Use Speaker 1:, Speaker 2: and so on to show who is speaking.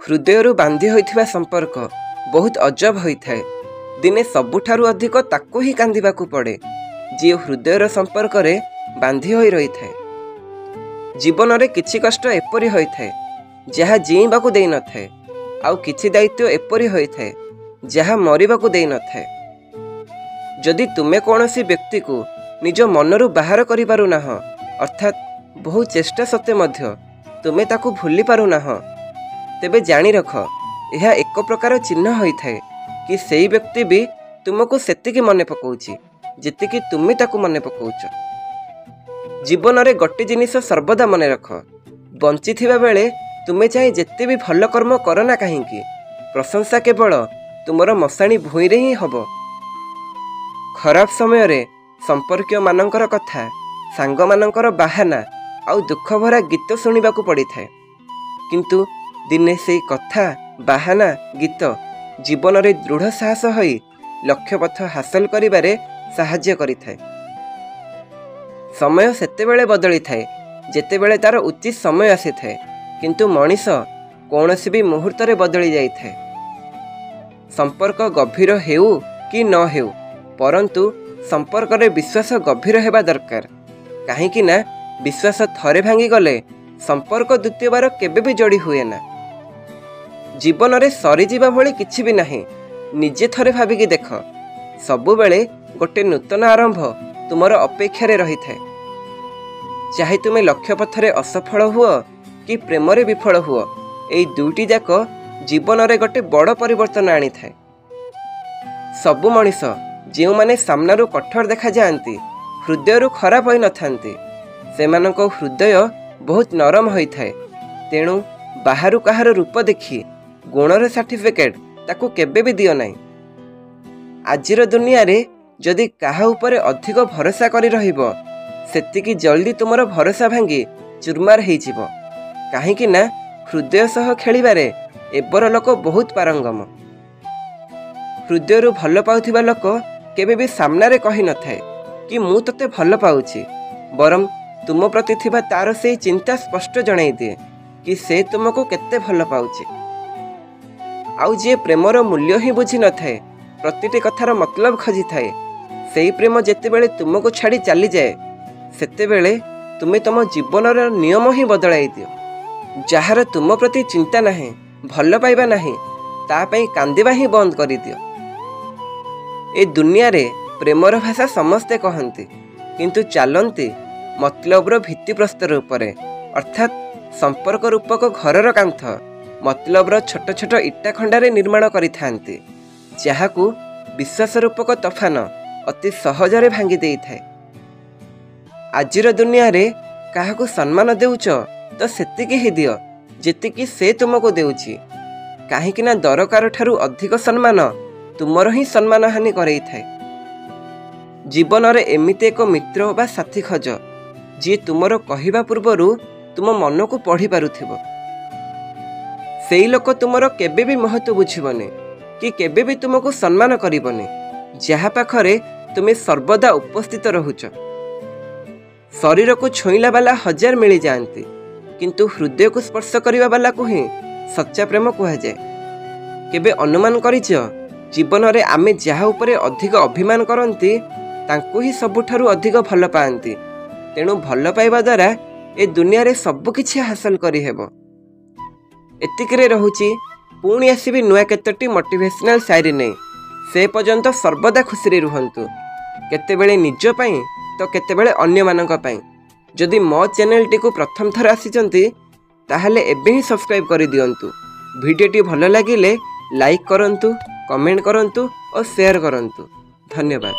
Speaker 1: हृदय बांधी होइथिबा संपर्क बहुत अजब होइथाए। दिने सबुठारु अधिक ताकू ही कांदिबाकू पड़े जी हृदयर संपर्क रे बांधी होई रही थाए। जीवन रे किछि कष्ट एपरि होइथाए जहा जीइबाकू देई न थाए, आउ किछि दायित्व एपरि होइथाए जहा मरिबाकू देई न थाए। जदि तुमे कोनोसी व्यक्ति को निज मनरु बाहर करि पारु नाह, अर्थात बहु चेष्टा सत्ते मध्य तुमे ताकू भूली पारु नाह, तेबे जानी रख यह एक प्रकार चिन्ह होइथाए कि सेई व्यक्ति भी तुमको सेतिकी मने पकाउछि जेतिकी तुमे ताकू मने पकाउछ। जीवन रे गोटे जिनिस सर्वदा मने रख, बंची थिबा बेले तुमे चाहे जेते भी भल कर्म करना काहींकी, प्रशंसा केवल तुमर मशाणी भूई रे ही हब। खराब समय रे संपर्कीय मानकर कथा, सांग मानकर बाहाना आउ दुख भरा गीत सुनिबाकू पड़ी थाए, किंतु दिने से कथा बाहाना गीत जीवन रे दृढ़ साहस होई लक्ष्यपथ हासिल करिबारे साहाय्य करिथाए। समय सेतेबेले बदली थाए जेतेबेले तार उचित समय आसी थाए, किंतु मनीष कौनसी भी मुहूर्त रे बदली जाई थाए। संपर्क गभीर हेउ कि न हेउ, परंतु संपर्क रे विश्वास गभीर हेबा दरकार। काहेकि ना विश्वास थरे भांगी गले संपर्क द्वितीय बार केबे भी जोड़ी हुए ना। जीवन रे सरी जीवा भली किछि भी नाही, निजे थरे भाबिकी देख, सबु बेले गोटे नूतन आरंभ तुमर अपेक्षा रे रही थाए। चाहे तुमे लक्ष्य पथरे असफल हुओ कि प्रेम रे विफल हुओ, एई दुईटी जाक जीवन रे गोटे बड़ परिवर्तन आनी थाए। सबु मनीष जेउ माने सामनारू कठोर देखा जाआंती, हृदयरू खराब होई न थांती, सेमानक हृदय बहुत नरम होई थाए। तेणु बाहरु काहार रूप देखी गुणर सर्टिफिकेट ताकू केबे भी दियो नाही। आजिर दुनिया रे जदि काहा उपरे अधिक भरोसा करी रहिबो, सेतिकी जल्दी तुमर भरोसा भांगी चुरमार हेई जिवो। काहेकि ना हृदय सह खेलिबारे एबर लोक बहुत पारंगम। हृदयरू भल पाउथिबा लोक केबे भी सामना रे कहि न थाए कि मु तते भल पाउछि, बरम तुम प्रति थिबा तार से चिंता स्पष्ट जणाई दिए कि से तुमको केते भल पाउछि। आउ जे प्रेमर मूल्य ही बुझी न थाए, प्रतिटी कथार मतलब खोजी थाए, सेई प्रेम जेतेबेले तुमको छाड़ी चली जाए, सेतेबेले तुमे तुम जीवनर नियम ही बदलाई दियो। जहार तुम प्रति चिंता नाही, भल पाइबा नाही, ता पई कांदिबा ही बंद करि दियो। ए दुनिया रे प्रेमर भाषा समस्ते कहंती, किंतु चालंती मतलबर भित्ति प्रस्तर उपरे, अर्थात संपर्क रूपक घरर कांथ मतलबर छोट छोट इटा खंडारे निर्माण करिथांती, जहाकू विश्वास रूपक तफान अति सहजरे भांगी देई थाए। आजिर दुनिया रे काहाकू सम्मान देउछ तो सेतिकी ही दियो जेतिकी से तुमको देउछि, काहेकि ना दरकार ठारू अधिक सम्मान तुमर ही सम्मान हानि करई थाए। जीवन रे एमिते एक मित्र बा साथी खोज जी तुमर कहिबा पूर्वरु तुम मन को पढ़ी पारुथिबो। सेई लोक तुमर केबे भी महत्व बुझिबने कि केबे भी तुमको सम्मान करिबने, जहा पाखरे तुमे सर्वदा उपस्थित रहुछ। शरीर को छुईला वाला हजार मिली जाती, किंतु हृदय को स्पर्श करिबा वाला को ही सच्चा प्रेम कहा जाए। केबे अनुमान करिछ जीवन रे आमे जहा उपरे अधिक अभिमान करंती तांको ही सबुठारु अधिक भल पाआंती। तेणु भल पाइबा द्वारा ए दुनिया रे सब किछि हासिल करि हेबो। एतिकरे रहुछि, पुणी आसीबी नुआ केतोटी मोटिवेशनल शायरी नै। से पर्यंत सर्वदा खुशी रे रुहंतु, केतेबेले निज पई तो केतेबेले अन्य मानक पई। जदि मो चैनल टी को प्रथम थर आसीचंती ताहले एबे ही सब्सक्राइब करि दियंतु। वीडियोटी भल लागिले लाइक करंतु, कमेंट करंतु और शेयर करंतु। धन्यवाद।